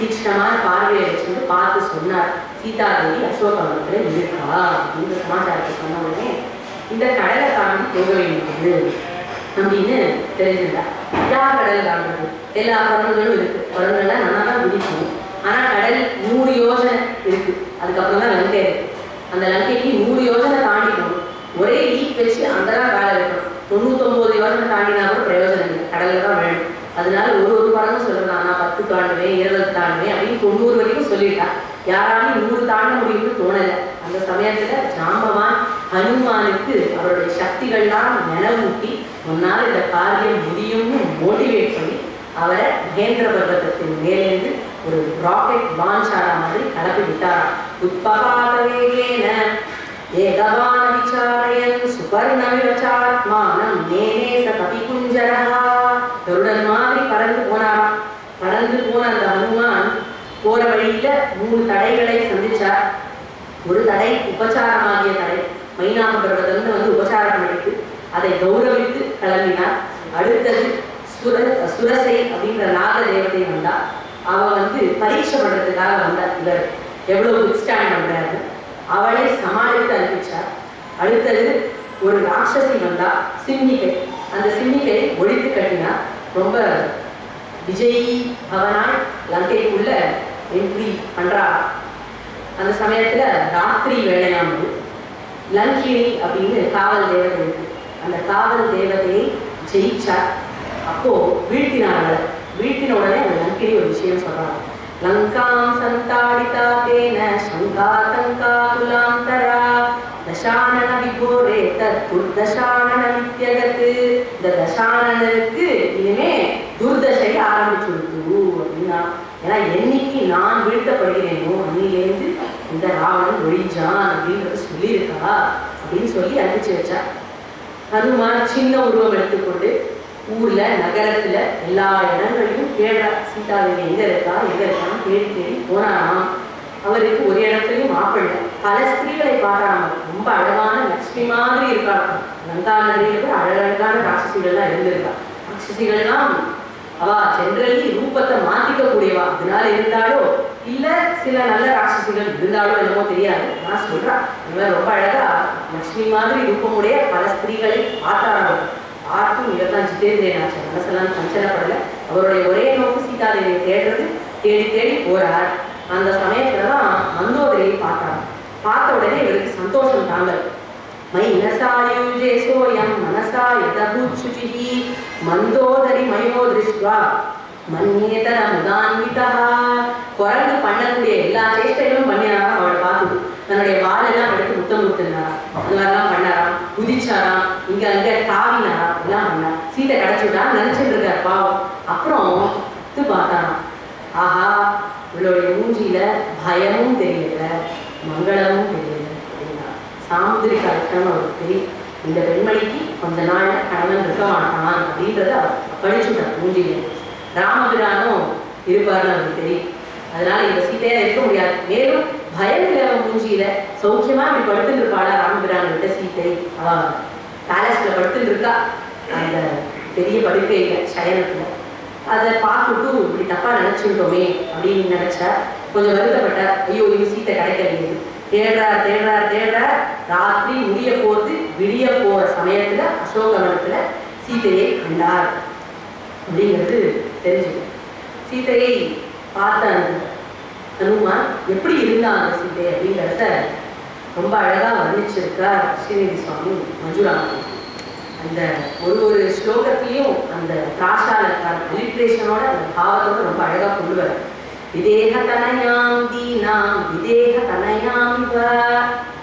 தீட்சணமான பார்வையை வச்சுட்டு பார்த்து சொன்னார், சீதாதேவி அசோகவனத்தில் இருக்கா அப்படின்ற சமாச்சாரத்தை சொன்ன உடனே இந்த கடலை தாண்டி போக வேண்டியது அப்படின்னு தெரிஞ்சிருந்தா. யார் கடல் தாண்டது? எல்லா குரங்குகளும் இருக்கு, குரங்குகள்லாம் நல்லா தான் குதிக்கும். ஆனால் கடல் 100 யோஜனை இருக்கு, அதுக்கப்புறம் தான் லங்கை இருக்கு. அந்த லங்கைக்கு 100 யோஜனை தாண்டிக்கணும். ஒரே லீக் வச்சு அங்கதான் காலை வைக்கணும். 99 யோஜனை தாண்டினா கூட பிரயோஜனம் இல்லை, கடல்ல தான் வேணும். அதனால ஒரு குரங்கு சொல்றான், நான் 10 தாண்டுவேன் 20 தாண்டுவேன் அப்படின்னு 90 வரைக்கும் சொல்லிட்டா. யாராலையும் 100 தாண்ட முடியும்னு தோணலை. அந்த சமயத்துல ஜாம்பவான் ஹனுமானுக்கு அவருடைய சக்திகள்லாம் நினைவூட்டி முன்னால் இந்த காரியம் முடியும்னு மோட்டிவேட் பண்ணி அவரை மகேந்திர பர்வதத்தின் மேலேந்து ஒரு ராக்கெட் லான்ச் ஆன மாதிரி கிளப்பி விட்டாராம். உத்பகாதவேகேன ஏகவான விசாரயன் சுபர்ணவிவச்சாத்மானம் நேனேச கபிகுஞ்சரஹா. கருடன் மாதிரி பறந்து போனாராம். பறந்து போன அந்த ஹனுமான் போற வழியில 3 தடைகளை சந்திச்சார். ஒரு தடை உபச்சாரமாகிய தடை, மைனாம பர்வதம்னு உபச்சாரம் பண்ணிட்டு அதை கௌரவித்து கிளம்பினார். அடுத்தது சுரசை அப்படின்ற நாக தேவதை வந்தா. அவ பரீட்சை பண்றதுக்காக வந்தா, இவர் எவ்வளவு குட் ஸ்டாண்ட் பண்றாரு, அவளை சமாளித்து அனுப்பிச்சார். அடுத்தது ஒரு ராட்சசி வந்தா, சிம்மிகை. அந்த சிம்மிகை ஒழித்து கட்டினா. ரொம்ப விஜயி பவனாய் லங்கைக்குள்ள என்ட்ரி பண்றா. அந்த சமயத்துல ராத்திரி வேளையானது. லங்கினி அப்படின்னு காவல் தேவதை இருக்கு. அந்த காவல் தேவதையை ஜெயிச்சார். அப்போ வீழ்த்தினாங்க. வீழ்த்தின உடனே அந்த லங்கினி ஒரு விஷயம் சொல்றாங்க, லங்காம் சந்தாடிதா தேன சங்காதங்கா குலாந்தரா தசானன விபோரே தத் துர்தசானன வித்யகத்து. இந்த தசானனுக்கு இனிமே துர்தசை ஆரம்பிச்சுடுத்து அப்படின்னா, ஏன்னா என்னைக்கு நான் வீழ்த்தப்படுகிறேனோ அன்னிலேருந்து இந்த ராவணன் ஒழிஞ்சான் அப்படின்றத சொல்லியிருக்கா அப்படின்னு சொல்லி அனுப்பிச்சு வச்சா. ஹனுமான் சின்ன உருவம் எடுத்துக்கொண்டு ஊர்ல நகரத்துல எல்லா இடங்களையும் தேடுறா. சீதாதேவி எங்க இருக்கான்னு தேடி தேடி போனாராம். அவருக்கு ஒரு இடத்துலையும் மாப்பிள்ளை. பல ஸ்திரீகளை பார்க்கறாங்க. ரொம்ப அழகான லட்சுமி மாதிரி இருக்காங்க. லங்கா நகரில கூட அழகழகான ராட்சசிகள்லாம் இருந்திருக்கா. ராட்சசிகள்லாம் அவ ஜென்ரலி ரூபத்தை மாத்திக்க கூடியவா. அதனால இருந்தாலோ இல்ல சில நல்ல ராட்சசிகள் இருந்தாலும் என்னமோ தெரியாது. நான் சொல்றேன், இவன் ரொம்ப அழகா லட்சுமி மாதிரி ரூபமுடைய பல ஸ்திரீகளை பார்த்தாராங்க. பார்த்தும் இவர்தான் ஜிதேந்திரனாச்சு, மனசெல்லாம் சஞ்சலப்படல. அவருடைய ஒரே நோக்கு சீதாதேவியை தேடுறது. தேடி தேடி போறார். அந்த சமயத்துலதான் மந்தோதரியை பார்த்தார். பார்த்த உடனே இவருக்கு சந்தோஷம் தாங்கல். மைனசாயுஜே சோயம் மனசா யதபுச்சுஜி மந்தோதரி மயோ திருஷ்வா மன்யேதர முதான்விதா. குரங்கு பண்ணக்கூடிய எல்லா சேஷ்டைகளும் பண்ணினாராம். அவளை பார்த்து தன்னுடைய வாலெல்லாம் எடுத்து முத்தம் கொடுத்துருந்தாராம். அந்த மாதிரிலாம் பண்ணாராம். குதிச்சாராம், இங்க அங்க தாவினாராம், எல்லாம் பண்ணார். சீட்டை கிடைச்சுட்டா நினைச்சிட்டு இருக்கார் பாவம். அப்புறம் பார்த்தாராம், ஆஹா இவளுடைய மூஞ்சியில பயமும் தெரியல மங்களமும் தெரியல அப்படின்னா சாமுதிரிக லட்சணம் அவருக்கு தெரியும். இந்த பெண்மணிக்கு கொஞ்ச நாள் கணவன் இருக்க மாட்டான் அப்படின்றத படிச்சுட்டார் மூஞ்சியில. ராமபிரானும் இருப்பார்னு அவருக்கு தெரியும். அதனால இந்த சீதையா இருக்க முடியாது. மேலும் பயம் இல்லை மூஞ்சியில. சௌக்கியமா இப்படி படுத்துட்டு இருப்பாளா ராமபிரான் கிட்ட சீதை? பேலஸ்ல படுத்துட்டு இருக்கா அந்த பெரிய படுக்கையில சயனத்துல. அதை பார்த்துட்டு இப்படி தப்பா நினைச்சுட்டோமே அப்படின்னு நினைச்சா கொஞ்சம் வருத்தப்பட்டார். ஐயோ இது சீத்தை கிடைக்கலையே. தேடுறார் தேடுறார் தேடுறார். ராத்திரி முடிய போது விடிய போற சமயத்துல அசோகவனத்துல சீதையை கண்டார் அப்படிங்கிறது தெரிஞ்சுது. சீதையை பார்த்த ஹனுமான் எப்படி இருந்தாங்க சீதை அப்படிங்கிறத ரொம்ப அழகா வர்ணிச்சிருக்கார் ஸ்ரீநிதி சுவாமி மஞ்சுராமன். அந்த ஒரு ஸ்லோகத்திலையும் அந்த பிராசாலக்கான அலிட்ரேஷனோட அந்த பாவத்தோட ரொம்ப அழகா கொண்டு வர. விதேக தனயாம் தீனாம் விதேக தனயாம்.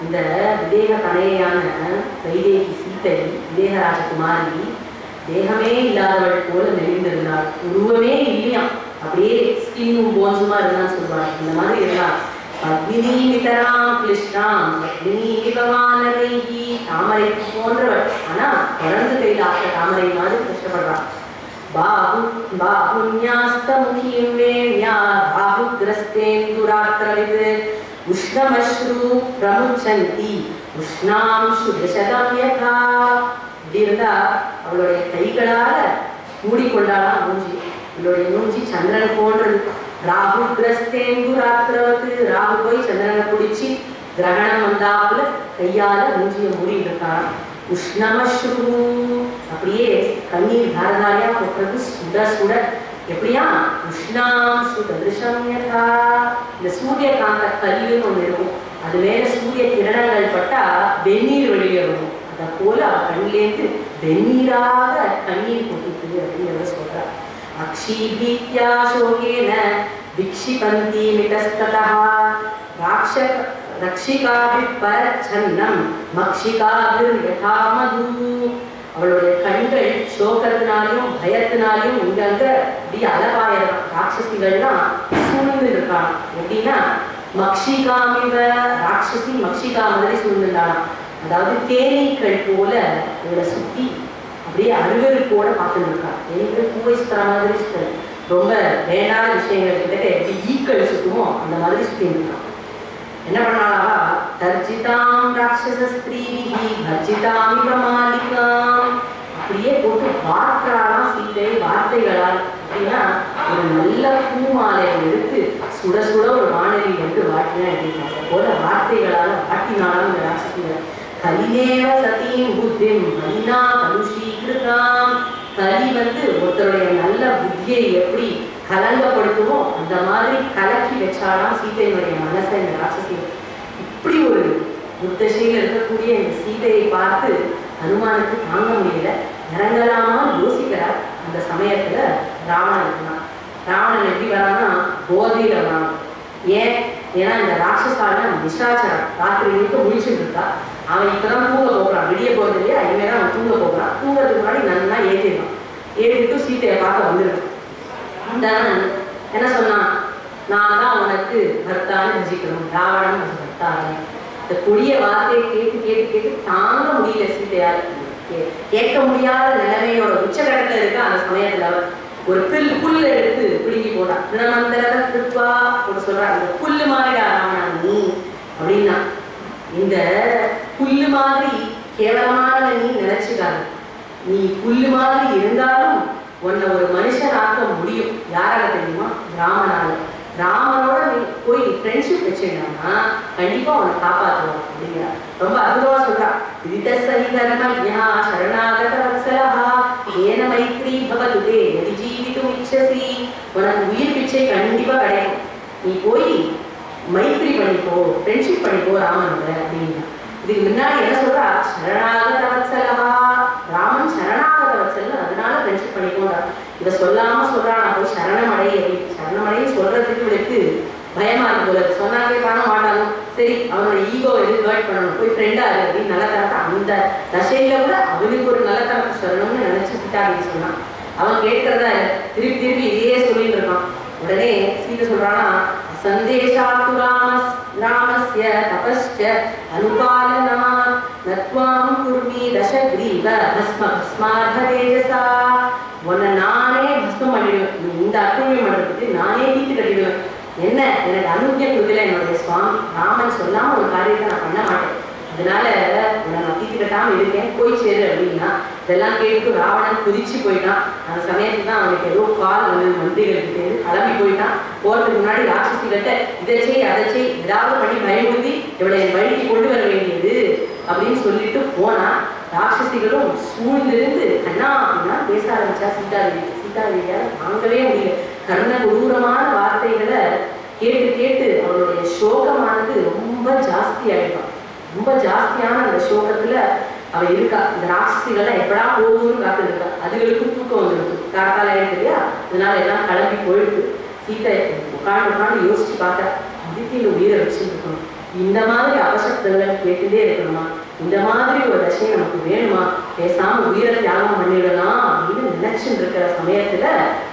இந்த விதேக தனையான வைதேகி சீதை விதேக ராஜகுமாரி தேகமே இல்லாதவள் போல நெளிந்திருந்தாள். உருவமே இல்லையாம், அப்படியே ஸ்கின்னும் போன்ஸுமா இருந்தான்னு சொல்லுவாங்க. இந்த மாதிரி இருந்தாள். பத்மினி விதராம் கிருஷ்ணாம் பத்மினி விபவானரைகி. தாமரை போன்றவள், ஆனா தொடர்ந்து கையில் ஆட்ட தாமரை மாதிரி கஷ்டப்படுறான். பாகுன்யாஸ்தமுகீம் வேண்யா பாகுக்ரஸ்தேந்துராத்ரவித் உஷ்ணமஸ்ரு பிரமுச்சந்தி உஷ்ணாம்சு தசகம் யதா. இப்படி இருந்தா அவளுடைய கைகளால மூடிக்கொண்டாலாம் மூஞ்சி. இவளுடைய மூஞ்சி சந்திரன் போன்றது. ராகு கிரஸ்தேந்து ராத்திரவத்து, ராகு போய் சந்திரனை பிடிச்சி கிரகணம் வந்தாப்புல கையால மூஞ்சியை மூடிட்டு இருக்கான். உஷ்ணமஸ்ரு, அப்படியே கண்ணீர் தாரதாரியா கொட்டுறது, சுட சுட. எப்படியா? உஷ்ணாம் சுதர்ஷம் யதா, இந்த சூரியகாந்த கல்லுன்னு ஒண்ணு இருக்கும், அது மேல சூரிய கிரணங்கள் பட்டா வெந்நீர் வெளியே வரும். அதை போல கண்ணிலேருந்து வெந்நீராக கண்ணீர் கொட்டிட்டு அப்படிங்கிறத சொல்றா. அக்ஷீபீத்யா சோகேன விக்ஷிபந்தி மிதஸ்ததா ரக்ஷிகாபிப் பரச்சன்னம் மக்ஷிகாபிர் யதா மது. அவளுடைய கண்கள் சோகத்தினாலையும் பயத்தினாலையும் இங்கங்க இப்படி அலபாயிரம். ராட்சசிகள்லாம் சூழ்ந்து இருக்கான். எப்படின்னா மக்ஷிகாமிவ, ராட்சசி மக்ஷிகா மாதிரி சூழ்ந்துட்டாளாம். அதாவது தேனீக்கள் போல இவளை சுத்தி அப்படியே அருவருப்போட பார்த்துட்டு இருக்கா. தேனீக்கள் பூவை சுத்துற மாதிரி சுத்தல், ரொம்ப வேண்டாத விஷயங்கள் கிட்ட எப்படி ஈக்கள் சுத்துமோ அந்த மாதிரி சுத்திட்டு இருக்கான். என்ன பண்ணாளா? தர்ஜிதாம் ராட்சச ஸ்திரீஹி பர்ஜிதாமி பிரமாலிகாம், அப்படியே போட்டு வார்த்தாலாம் சீதை வார்த்தைகளால். அப்படின்னா ஒரு நல்ல பூமாலையை எடுத்து சுட சுட ஒரு வானொலி வந்து வாட்டினா அப்படின்னா போல வார்த்தைகளால் வாட்டினாலும் இந்த ராட்சசிகள். கலிதேவ சதீம் புத்திம் மலினா கலுஷீகிருதாம், கலி வந்து ஒருத்தருடைய நல்ல புத்தியை எப்படி கலங்கப்படுத்துமோ அந்த மாதிரி கலக்கி வச்சாலாம் சீதையினுடைய மனசை இந்த ராட்சசிகள். இப்படி ஒரு முத்தசையில் இருக்கக்கூடிய இந்த சீதையை பார்த்து ஹனுமானுக்கு தாங்க முடியல. இறங்கலாமா யோசிக்கிறார். அந்த சமயத்துல ராவணன் இருந்தான். ராவணன் எப்படி வரான்னா போதையில வரான். ஏன்னா இந்த ராட்சசால நிஷாச்சரம் ராத்திரி முழுக்க முடிச்சுட்டு இருக்கா. அவன் இப்பதான் தூங்க போகிறான், வெளியே போறது இல்லையா, இனிமேதான் அவன் தூங்க போகிறான். தூங்குறதுக்கு முன்னாடி நல்லா ஏற்றிடுவான். ஏற்றிட்டு சீதையை பார்க்க வந்துருக்கான். அந்த என்ன சொன்னான்? நான் தான் உனக்கு பர்த்தான்னு ரசிக்கணும், ராவணன் பர்த்தான்னு. இந்த கொடிய வார்த்தையை கேட்டு கேட்டு கேட்டு தாங்க முடியல சீதையால். கேட்க முடியாத நிலைமையோட உச்சகட்டத்தில் இருக்க அந்த சமயத்துல ஒரு புல்லு எடுத்து பிடுங்கி போட்டான். திருநமந்தரவா போட்டு சொல்றான், இந்த புல்லு மாதிரிடா ராவணா நீ அப்படின்னா. இந்த புல்லு மாதிரி கேவலமான நீ நினைச்சுக்காது. நீ புல்லு மாதிரி இருந்தாலும் உன்னை ஒரு மனுஷன் ஆக்க முடியும். யாரால தெரியுமா? ராமனால. ராமனோட நீ போய் நீ ஃப்ரெண்ட்ஷிப் வச்சுட்டான்னா கண்டிப்பா உன்னை காப்பாற்றுவான் அப்படிங்கிற ரொம்ப அற்புதமா சொல்றா. விதிதசரிதர்ம சரணாகத வத்சலஹா ஏன மைத்ரி பவதுதே யதி ஜீவிதும் இச்சசி, உனக்கு உயிர் பிச்சை கண்டிப்பா கிடைக்கும். நீ போய் மைத்ரி பண்ணிக்கோ, ஃப்ரெண்ட்ஷிப் பண்ணிக்கோ ராமனோட அப்படின்னா. இதுக்கு முன்னாடி என்ன சொல்றா? சரணாகத வத்சலஹா, ராமன் சரணாகத வத்சல், அதனால ஃப்ரெண்ட்ஷிப் பண்ணிக்கோங்க. இதை சொல்லாம சொல்றா, நான் போய் சரணமடை அப்படின்னு. சரணமடைன்னு சொல்றதுக்கு இவளுக்கு பயமா இருக்கு போல. சொன்னாலே காண மாட்டாங்க. சரி, அவனோட ஈகோ எது ஹர்ட் பண்ணணும், போய் ஃப்ரெண்டா இருக்கு அப்படின்னு நல்ல தரத்தை அந்த தசையில கூட அவனுக்கு ஒரு நல்ல தரத்தை சொல்லணும்னு நினைச்சு சீதா அப்படின்னு சொன்னான். அவன் கேட்கறதா திருப்பி திருப்பி இதையே சொல்லிட்டு இருக்கான். உடனே சீதை சொல்றானா, சந்தேஷாத்து ராமஸ்ய தபஸ்ய அனுபாலனா நத்வாம் குர்மி தசக்ரீவ பஸ்ம பஸ்மார்ஹ தேஜசா, உன்னை நானே பஸ்மம் பண்ணிடுவேன். இந்த அக்ரூரியம் பண்றதுக்கு நானே தீர்த்து கட்டிடுவேன். என்ன எனக்கு அனுகியம் கொடுக்கல என்னுடைய சுவாமி. ராமன் சொல்லாம ஒரு காரியத்தை நான் பண்ண மாட்டேன், அதனால உன்னை நான் தீர்த்து கட்டாம இருக்கேன், போய் சேரு அப்படின்னா. இதெல்லாம் கேட்டு ராவணன் குதிச்சு போயிட்டான். அந்த சமயத்துக்கு தான் அவனுக்கு ஏதோ கால் வந்து மந்திரிகளுக்கு கிளம்பி போயிட்டான். போறதுக்கு முன்னாடி ராட்சசிகிட்ட இதை செய் அதை செய் ஏதாவது பண்ணி பயமுறுத்தி இவளை என் வழிக்கு கொண்டு வர வேண்டியது அப்படின்னு சொல்லிட்டு போனா. ராட்சசிகளும் சூழ்ந்திருந்து கண்ணா அப்படின்னா பேச ஆரம்பிச்சா சீதாதேவி. சீதாதேவியால வாங்கவே முடியல. கர்ண கொடூரமான வார்த்தைகளை கேட்டு கேட்டு அவளுடைய சோகமானது ரொம்ப ஜாஸ்தி ஆயிடும். ரொம்ப ஜாஸ்தியான அந்த சோகத்துல அவ இருக்கா. இந்த ராட்சசிகளை எப்படா போகும்னு காத்து இருக்கா. அதுகளுக்கும் தூக்கம் வந்துருக்கு, காத்தால இருக்கு இல்லையா, அதனால எல்லாம் கிளம்பி போயிடுது. சீதை உட்காந்து யோசிச்சு பார்த்தா, அதித்தியில உயிரை வச்சுட்டு இருக்கணும், இந்த மாதிரி அவசரங்கள் கேட்டுட்டே இருக்கணுமா, இந்த மாதிரி ஒரு தசையை நமக்கு வேணுமா, பேசாம உயிரை தியாகம் பண்ணிடலாம் அப்படின்னு நினைச்சுட்டு இருக்கிற சமயத்துல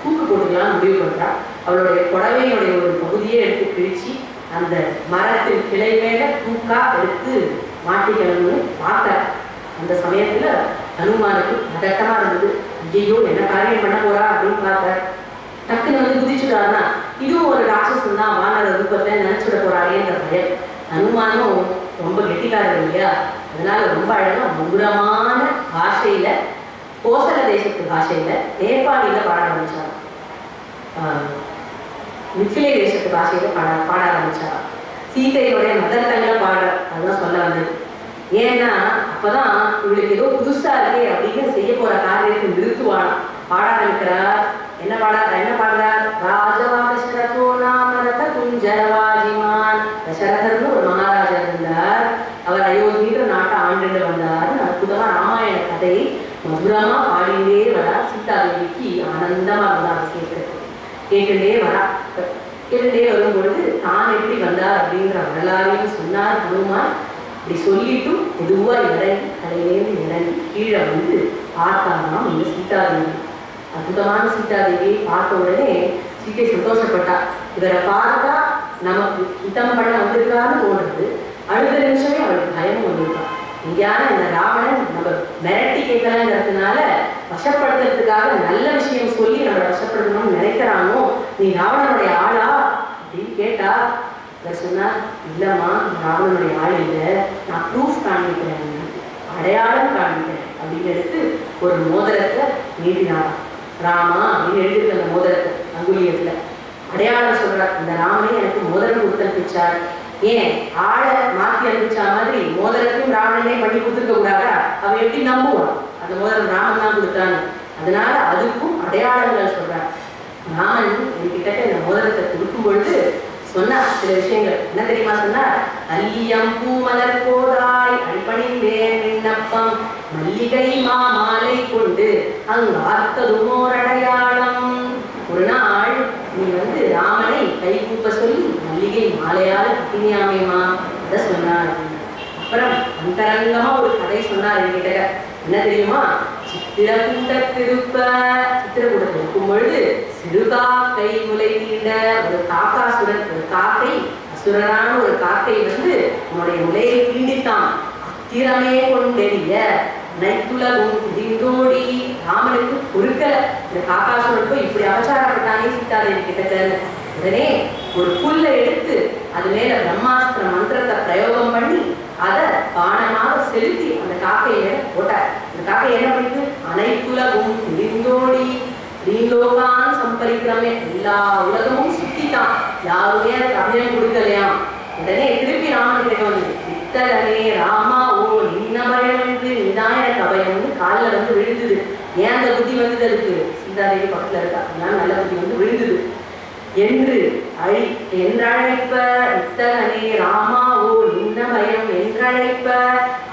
தூக்கு போட்டுக்கலாம் முடிவு பண்றா. அவளுடைய புடவையினுடைய ஒரு பகுதியை எடுத்து பிரிச்சு அந்த மரத்தின் கிளை மேல தூக்கா எடுத்து மாட்டிக்கணும்னு பார்த்த அந்த சமயத்துல ஹனுமானுக்கு பதட்டமா இருந்தது. ஐயோ என்ன காரியம் பண்ண போறா அப்படின்னு பார்த்த. டக்குன்னு வந்து குதிச்சுட்டாருன்னா இதுவும் ஒரு ராட்சசன் தான், வானர ரூபத்தை நினைச்சுட போறாளேன்ற பயம். ஹனுமானும் ரொம்ப கெட்டிக்காரர் இல்லையா, அதனால ரொம்ப அழகா மதுரமான பாஷையில, கோசல தேசத்து பாஷையில நேபாளியில பாட ஆரம்பிச்சாங்க. மிथिலே தேசத்து பாஷையில பாட ஆரம்பிச்சார். சீதையோடைய மதர் டங்ல பாட அதெல்லாம் சொல்ல வந்தது. ஏன்னா அப்பதான் இவளுக்கு ஏதோ புதுசா இருக்கே அப்படின்னு செய்ய போற காரியத்தை நிறுத்துவானா. பாட ஆரம்பிக்கிறார். என்ன பாடுறார்? ராஜா தசரதோ நாமரத குஞ்சரவாஜிமான். தசரதர்னு ஒரு மகாராஜா இருந்தார். அவர் அயோத்தின்ற நாட்டை ஆண்டு வந்தார். அற்புதமா ராமாயண கதை மதுரமா பாடிண்டே வரா. சீதாதேவிக்கு ஆனந்தமா இருந்தார். கேட்டுட்டே வரும் பொழுது தான் எப்படி வந்தார் அப்படின்ற வரலாறையும் சொன்னார் ஹனுமான். இப்படி சொல்லிட்டு பொதுவா இறங்கி கடையிலேருந்து இறங்கி கீழே வந்து பார்த்தாராம் இந்த சீதாதேவி. அற்புதமான சீதாதேவியை பார்த்த உடனே சீதை சந்தோஷப்பட்டா. இவரை பார்த்தா நமக்கு ஹிதம் பண்ண வந்திருக்கான்னு தோன்றது. அடுத்த நிமிஷமே அவளுக்கு பயமும் வந்திருக்கான். எங்கேயான இந்த ராவணன் நம்ம மிரட்டி கேட்கலங்கிறதுனால வசப்படுத்துறதுக்காக நல்ல விஷயம் சொல்லி நம்ம வசப்படுத்தணும்னு நினைக்கிறானோ, நீ ராவணனுடைய ஆளா அப்படின்னு கேட்டா இவர் சொன்னார், இல்லம்மா ராவணனுடைய ஆள் இல்லை, நான் ப்ரூஃப் காண்பிக்கிறேன், அடையாளம் காண்பிக்கிறேன் அப்படின்னு எடுத்து ஒரு மோதிரத்தை நீட்டினாராம். ராமா அப்படின்னு எழுதிருக்கு அந்த மோதிரத்தை அங்குலியத்துல. அடையாளம் சொல்றார், இந்த ராமனே எனக்கு மோதிரம் கொடுத்து அனுப்பிச்சார். ஏன் ஆளை மாற்றி அனுப்பிச்சா மாதிரி மோதிரத்தையும் ராவணனே பண்ணி கொடுத்துருக்க கூடாதா? அவன் எப்படி நம்புவான் அந்த மோதிரம் ராமன் தான் கொடுத்தான்னு? அதனால அதுக்கும் அடையாளங்கள் சொல்றார். ராமன் என்கிட்ட இந்த மோதிரத்தை கொடுக்கும் பொழுது சொன்னார் சில விஷயங்கள். என்ன தெரியுமா சொன்னார்? அல்லியம் பூமலர் கோதாய் அடிப்பணிந்தேன் விண்ணப்பம் மல்லிகை மாலை கொண்டு அங்கு ஆர்த்ததுமோர் அடையாளம். ஒரு நாள் நீ வந்து ராமனை கை கூப்ப சொல்லி மல்லிகை மாலையால கட்டினியாமேமா அத சொன்னார். அப்புறம் அந்தரங்கமா ஒரு கதை சொன்னார் என்கிட்ட. என்ன தெரியுமா? சித்திரக்கூட்டத்தில் இருக்கும் பொழுது சிறுகாக்கை முளை தீண்ட ஒரு காக்காசுரன், ஒரு காக்கை அசுரனான ஒரு காக்கை வந்து உன்னுடைய முளையை தீண்டித்தான். அத்திரமே கொண்டெறிய நைத்துலகும் திந்தோடி. ராமனுக்கு பொறுக்கல. இந்த காக்காசுரன் போய் இப்படி அபச்சாரப்பட்டானே சீதாதேவி கிட்ட. உடனே ஒரு புல்லை எடுத்து அது மேல பிரம்மாஸ்திர மந்திரத்தை பிரயோகம் பண்ணி அதை பானமாக செலுத்தி அந்த காக்கையை மேல போட்டார். அந்த காக்கை என்ன பண்ணிட்டு அனைத்துலகும் திந்தோடி தீலோகான் சம்பரிக்கிறமே, எல்லா உலகமும் சுத்திட்டான். யாருமே அதுக்கு அபிநயம் கொடுக்கலையாம். உடனே திருப்பி ராமன் கிட்ட வந்து இத்தகனே ராமா ஓ நின்ன பயம் என்று நிதாயன கபயம்னு காலில் வந்து விழுந்தது. ஏன் அந்த புத்தி வந்தது? அதுக்கு சீதாதேவி பக்கத்துல இருக்கா, அதனால நல்ல புத்தி வந்து விழுந்தது. என்று என்றழைப்ப இத்தகனே ராமா ஓ நின்ன பயம் என்றழைப்ப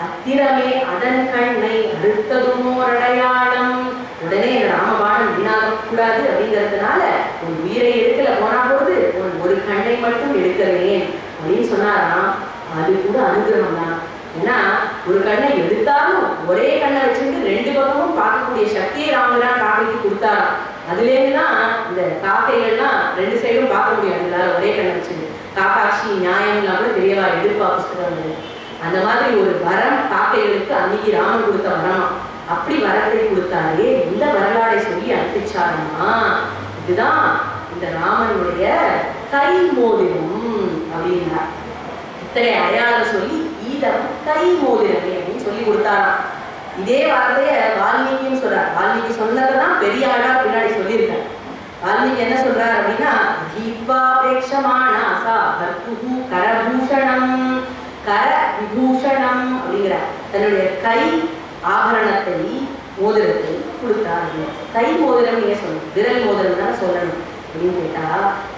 அத்திரமே அதன் கண்ணை அறுத்ததுமோர் அடையாளம். உடனே ராமபாணம் வீணாக கூடாது அப்படிங்கிறதுனால உன் உயிரை எடுக்கல போனா போது உன் ஒரு கண்ணை மட்டும் எடுக்கிறேன் அப்படின்னு சொன்னாராம். அது கூட அனுகிரகம் தான். ஏன்னா ஒரு கண்ணை எடுத்தாலும் ஒரே கண்ணை வச்சுட்டு ரெண்டு பக்கமும் பார்க்கக்கூடிய சக்தியை ராமரான் காக்கைக்கு கொடுத்தாராம். அதுலேருந்துதான் இந்த காக்கைகள்லாம் ரெண்டு சைடும் பார்க்க முடியாது எல்லாரும் ஒரே கண்ணை வச்சுட்டு. காக்காட்சி நியாயம்லாம் கூட பெரியவா எதிர்ப்பா புஸ்தகம். அந்த மாதிரி ஒரு வரம் காக்கைகளுக்கு அன்னைக்கு ராமன் கொடுத்த வரமா. அப்படி வரத்தை கொடுத்தாலே இந்த வரலாறை சொல்லி அனுப்பிச்சாருமா. இதுதான் இந்த ராமனுடைய கை மோதிரம் அப்படின்னா. இத்தனை அடையாளம் சொல்லி ஈதம் கை மோதிரமே அப்படின்னு சொல்லி கொடுத்தாராம். இதே வார்த்தைய வால்மீகியும் சொல்றார். வால்மீகி சொன்னதான் பெரிய ஆளா பின்னாடி சொல்லியிருக்காரு. வால்மீகி என்ன சொல்றாரு அப்படின்னா, ஜீவாபேட்சமானாசா கர்த்துஹு கரபூஷணம் கர விபூஷணம் அப்படிங்கிறார். தன்னுடைய கை ஆபரணத்தை மோதிரத்தை கொடுத்தார். கை மோதிரம் நீங்க சொல்லணும், விரல் மோதிரம் தான் சொல்லணும் அப்படின்னு கேட்டா,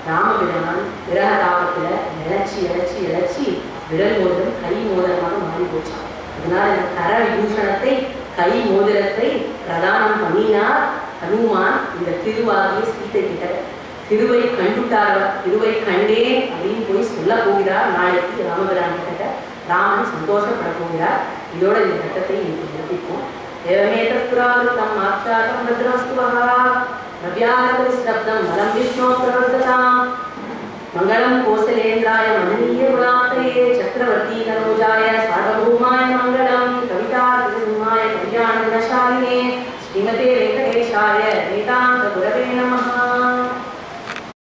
ராமபிரான் விரக தாபத்துல இழைச்சி இழைச்சி இழைச்சி விரல் மோதிரம் கை மோதிரமாக மாறி போச்சான். அதனால இந்த கர விபூஷணத்தை கை மோதிரத்தை பிரதானம் பண்ணினார் ஹனுமான். இந்த திருவாகிய சீத்தை கிட்ட திருவை கண்டுட்டார். திருவை கண்டேன் அப்படின்னு போய் சொல்ல போகிறார் நாளைக்கு ராமபிரான் கிட்ட. ராமன் சந்தோஷப்பட போகிறார். இதோட இந்த கட்டத்தை இன்னைக்கு நிறுத்திப்போம். ஏவமேதம் ஆச்சாரம் பத்ராஸ்துவஹா நவ்யாகதம் வலம் விஷ்ணோ பிரவர்த்ததாம் மங்களம் கோசலேந்திராய மனீய குணாத்ரயே சக்கரவர்த்தி தனோஜாய